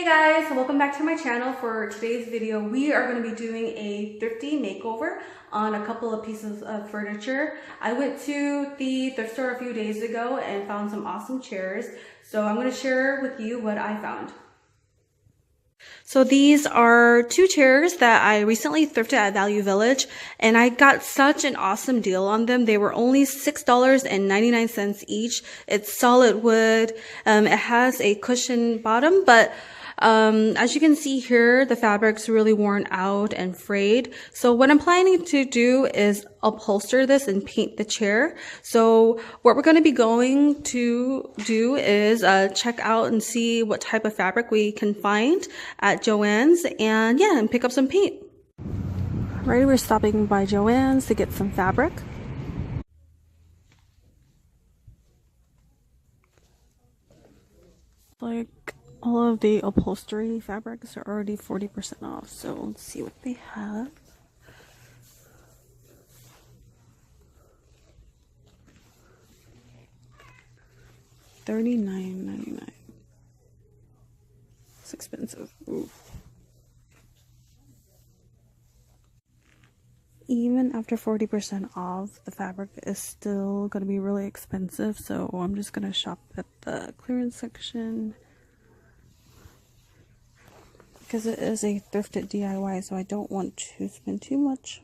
Guys, welcome back to my channel. For today's video, we are going to be doing a thrifty makeover on a couple of pieces of furniture. I went to the thrift store a few days ago and found some awesome chairs, so I'm going to share with you what I found. So these are two chairs that I recently thrifted at Value Village, and I got such an awesome deal on them. They were only $6.99 each. It's solid wood. It has a cushion bottom, but as you can see here, the fabric's really worn out and frayed. So what I'm planning to do is upholster this and paint the chair. So what we're going to be going to do is check out and see what type of fabric we can find at Joann's, and yeah, and pick up some paint. Right, we're stopping by Joann's to get some fabric. Like, all of the upholstery fabrics are already 40% off, so let's see what they have. $39.99. It's expensive. Oof. Even after 40% off, the fabric is still going to be really expensive, so I'm just going to shop at the clearance section. Because it is a thrifted DIY, so I don't want to spend too much.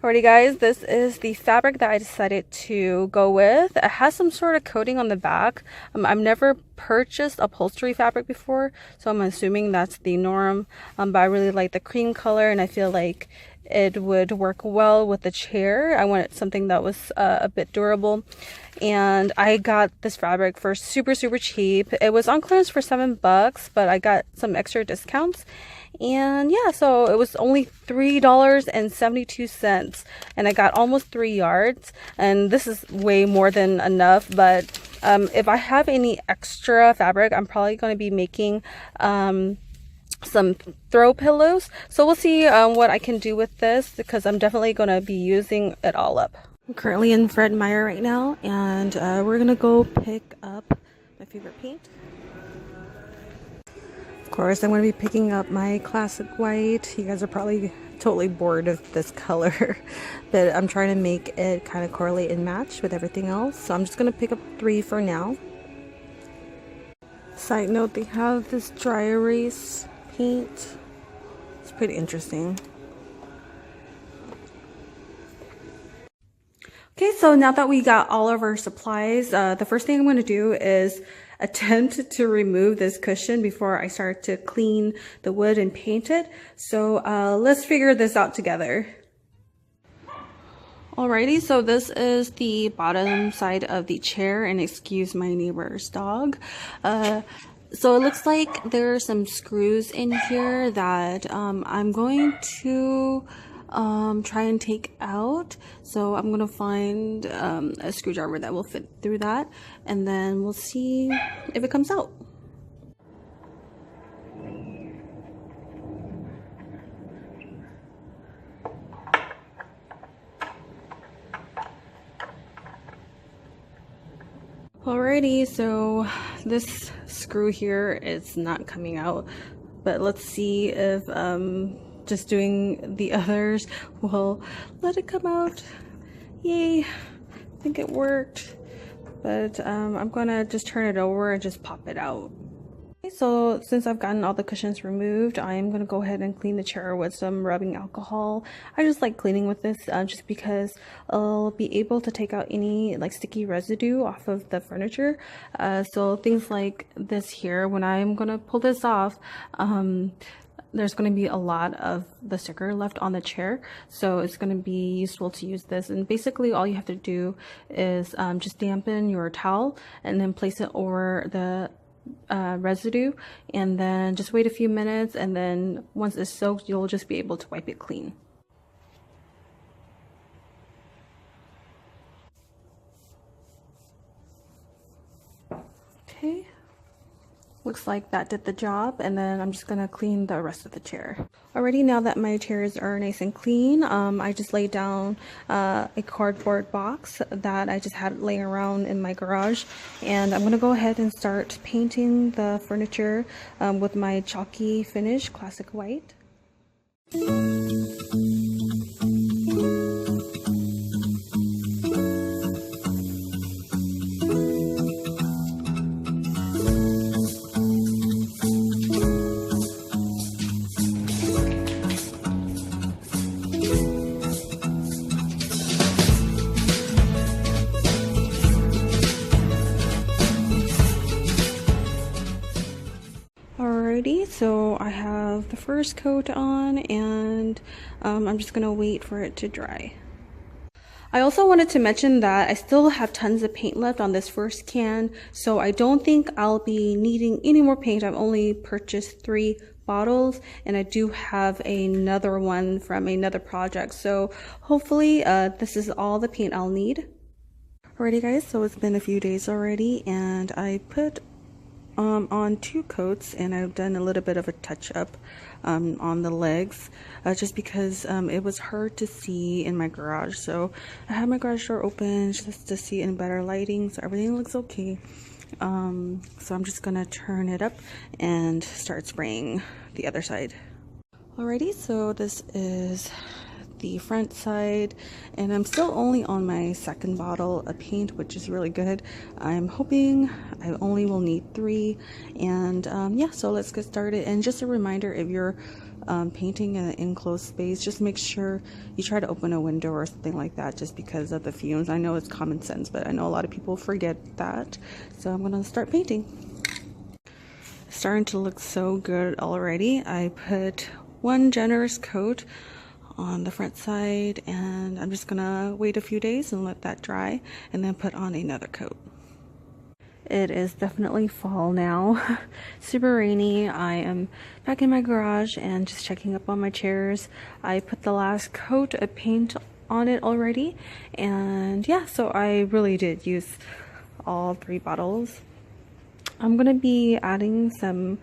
Alrighty guys, this is the fabric that I decided to go with. It has some sort of coating on the back. I've never purchased upholstery fabric before, so I'm assuming that's the norm. But I really like the cream color, and I feel like it would work well with the chair. I wanted something that was a bit durable, and I got this fabric for super cheap. It was on clearance for $7, but I got some extra discounts. And yeah, so it was only $3.72, and I got almost 3 yards, and this is way more than enough. But if I have any extra fabric, I'm probably going to be making some throw pillows, so we'll see what I can do with this, because I'm definitely going to be using it all up. I'm currently in Fred Meyer right now, and we're gonna go pick up my favorite paint. Of course, I'm going to be picking up my classic white. You guys are probably totally bored of this color, but I'm trying to make it kind of correlate and match with everything else. So I'm just going to pick up 3 for now. Side note, they have this dry erase paint. It's pretty interesting. Okay, so now that we got all of our supplies, the first thing I'm going to do is attempt to remove this cushion before I start to clean the wood and paint it. So let's figure this out together. Alrighty, so this is the bottom side of the chair, and excuse my neighbor's dog. So it looks like there are some screws in here that I'm going to try and take out. So I'm gonna find a screwdriver that will fit through that, and then we'll see if it comes out. Alrighty, so this screw here is not coming out, but let's see if just doing the others will let it come out. Yay, I think it worked. But I'm gonna just turn it over and just pop it out. Okay, so since I've gotten all the cushions removed, I'm going to go ahead and clean the chair with some rubbing alcohol. I just like cleaning with this just because I'll be able to take out any like sticky residue off of the furniture. So things like this here, when I'm going to pull this off, there's going to be a lot of the sticker left on the chair, so it's going to be useful to use this. And basically all you have to do is just dampen your towel and then place it over the residue, and then just wait a few minutes, and then once it's soaked, you'll just be able to wipe it clean. Okay, looks like that did the job, and then I'm just gonna clean the rest of the chair. Already, now that my chairs are nice and clean, I just laid down a cardboard box that I just had laying around in my garage, and I'm gonna go ahead and start painting the furniture with my chalky finish classic white. So I have the first coat on, and I'm just gonna wait for it to dry. I also wanted to mention that I still have tons of paint left on this first can, so I don't think I'll be needing any more paint. I've only purchased 3 bottles, and I do have another one from another project, so hopefully this is all the paint I'll need. Alrighty guys, so it's been a few days already, and I put on 2 coats, and I've done a little bit of a touch up on the legs just because it was hard to see in my garage. So I had my garage door open just to see in better lighting, so everything looks okay. So I'm just gonna turn it up and start spraying the other side. Alrighty, so this is the front side, and I'm still only on my second bottle of paint, which is really good. I'm hoping I only will need 3, and yeah, so let's get started. And just a reminder, if you're painting in an enclosed space, just make sure you try to open a window or something like that, just because of the fumes. I know it's common sense, but I know a lot of people forget that. So I'm gonna start painting. It's starting to look so good already. I put 1 generous coat on the front side, and I'm just gonna wait a few days and let that dry, and then put on another coat. It is definitely fall now. Super rainy. I am back in my garage and just checking up on my chairs. I put the last coat of paint on it already, and yeah, so I really did use all 3 bottles. I'm gonna be adding some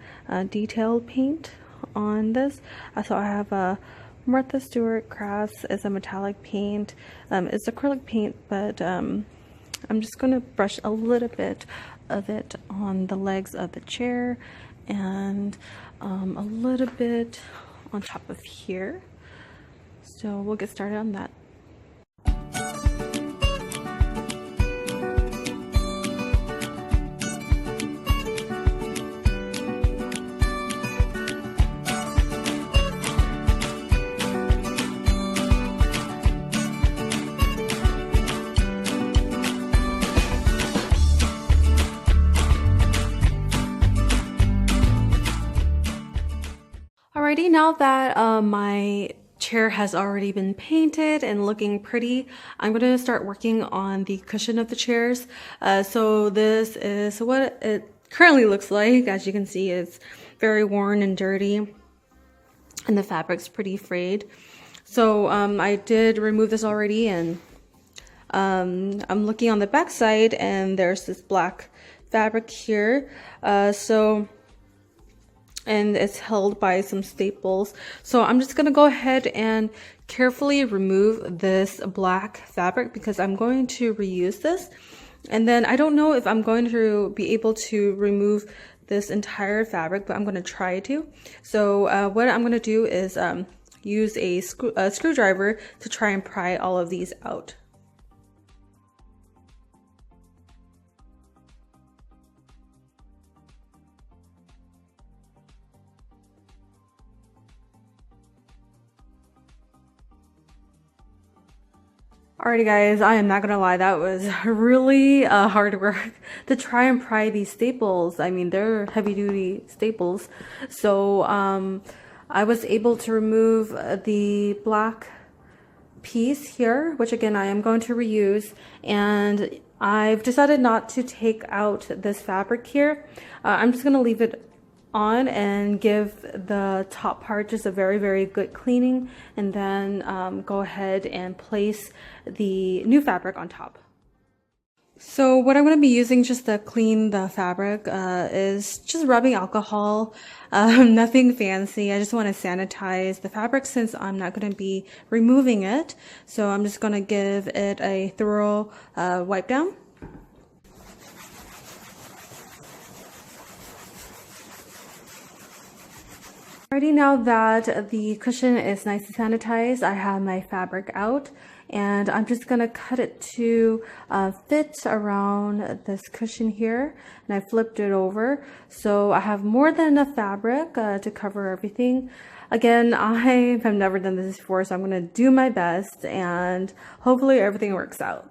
detailed paint on this. So I have a Martha Stewart Crafts is a metallic paint. It's acrylic paint, but I'm just going to brush a little bit of it on the legs of the chair, and a little bit on top of here. So we'll get started on that. Alrighty, now that my chair has already been painted and looking pretty, I'm going to start working on the cushion of the chairs. So this is what it currently looks like. As you can see, it's very worn and dirty, and the fabric's pretty frayed. So I did remove this already, and I'm looking on the back side, and there's this black fabric here. And it's held by some staples. So I'm just gonna go ahead and carefully remove this black fabric because I'm going to reuse this. And then I don't know if I'm going to be able to remove this entire fabric, but I'm gonna try to. So what I'm gonna do is use a screwdriver to try and pry all of these out. Alrighty guys, I am not gonna lie, that was really hard work to try and pry these staples. I mean, they're heavy duty staples. So I was able to remove the black piece here, which again I am going to reuse, and I've decided not to take out this fabric here. I'm just gonna leave it on and give the top part just a very good cleaning, and then go ahead and place the new fabric on top. So what I'm going to be using just to clean the fabric is just rubbing alcohol, nothing fancy. I just want to sanitize the fabric since I'm not going to be removing it. So I'm just going to give it a thorough wipe down. Already, now that the cushion is nice and sanitized, I have my fabric out, and I'm just gonna cut it to fit around this cushion here, and I flipped it over so I have more than enough fabric to cover everything. Again, I have never done this before, so I'm gonna do my best and hopefully everything works out.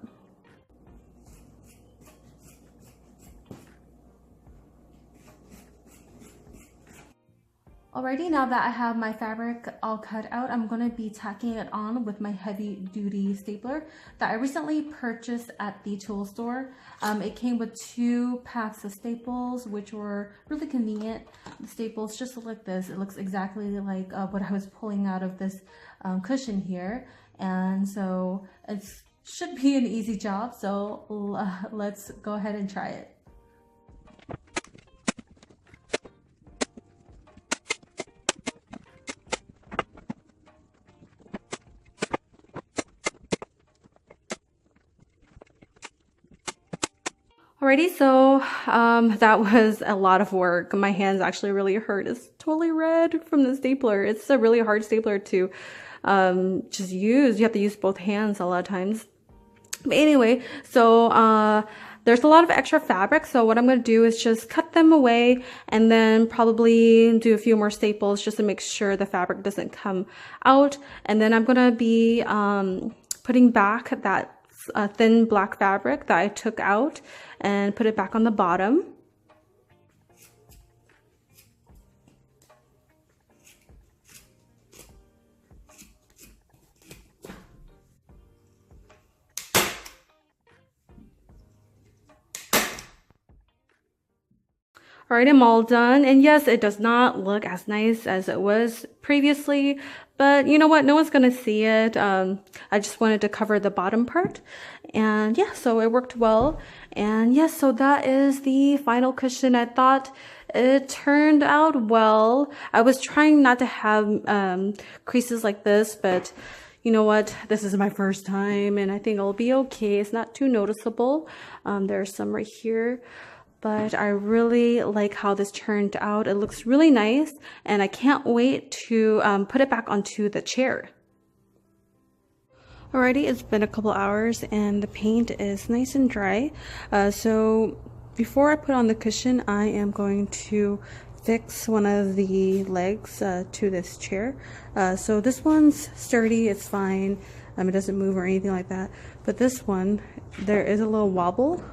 Alrighty, now that I have my fabric all cut out, I'm going to be tacking it on with my heavy duty stapler that I recently purchased at the tool store. It came with 2 packs of staples, which were really convenient. The staples just look like this. It looks exactly like what I was pulling out of this cushion here. And so it should be an easy job. So let's go ahead and try it. Alrighty, so that was a lot of work. My hands actually really hurt. It's totally red from the stapler. It's a really hard stapler to just use. You have to use both hands a lot of times. But anyway, so there's a lot of extra fabric, so what I'm going to do is just cut them away and then probably do a few more staples just to make sure the fabric doesn't come out. And then I'm going to be putting back that thin black fabric that I took out and put it back on the bottom. Alright, I'm all done, and yes, it does not look as nice as it was previously, but you know what, no one's gonna see it. I just wanted to cover the bottom part, and yeah, so it worked well. And yes, so that is the final cushion. I thought it turned out well. I was trying not to have creases like this, but you know what, this is my first time and I think it'll be okay. It's not too noticeable. There's some right here, but I really like how this turned out. It looks really nice, and I can't wait to put it back onto the chair. Alrighty, it's been a couple hours and the paint is nice and dry. So before I put on the cushion, I am going to fix one of the legs to this chair. So this one's sturdy, it's fine. It doesn't move or anything like that. But this one, there is a little wobble,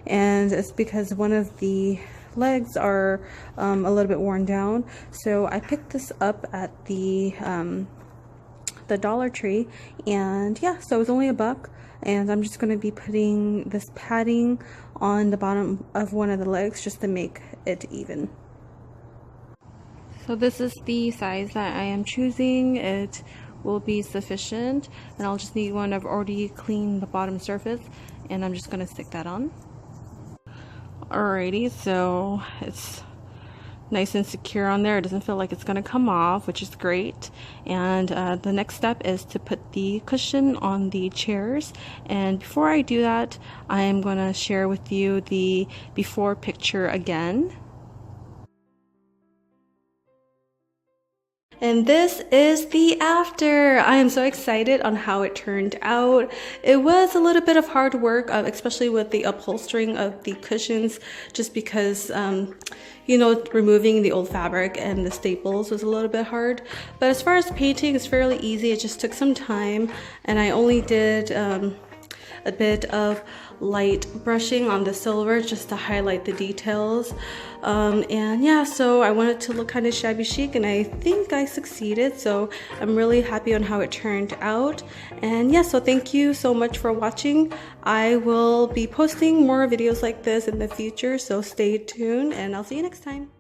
and it's because one of the legs are a little bit worn down. So I picked this up at the Dollar Tree, and yeah, so it was only $1, and I'm just going to be putting this padding on the bottom of one of the legs just to make it even. So this is the size that I am choosing. It will be sufficient, and I'll just need one. I've already cleaned the bottom surface, and I'm just going to stick that on. Alrighty, so it's nice and secure on there. It doesn't feel like it's going to come off, which is great. And the next step is to put the cushion on the chairs. And before I do that, I am going to share with you the before picture again. And this is the after. I am so excited on how it turned out. It was a little bit of hard work, especially with the upholstering of the cushions, just because, you know, removing the old fabric and the staples was a little bit hard. But as far as painting, it's fairly easy. It just took some time, and I only did a bit of light brushing on the silver just to highlight the details. And yeah, so I wanted to look kind of shabby chic, and I think I succeeded, so I'm really happy on how it turned out. And yeah, so thank you so much for watching. I will be posting more videos like this in the future, so stay tuned, and I'll see you next time.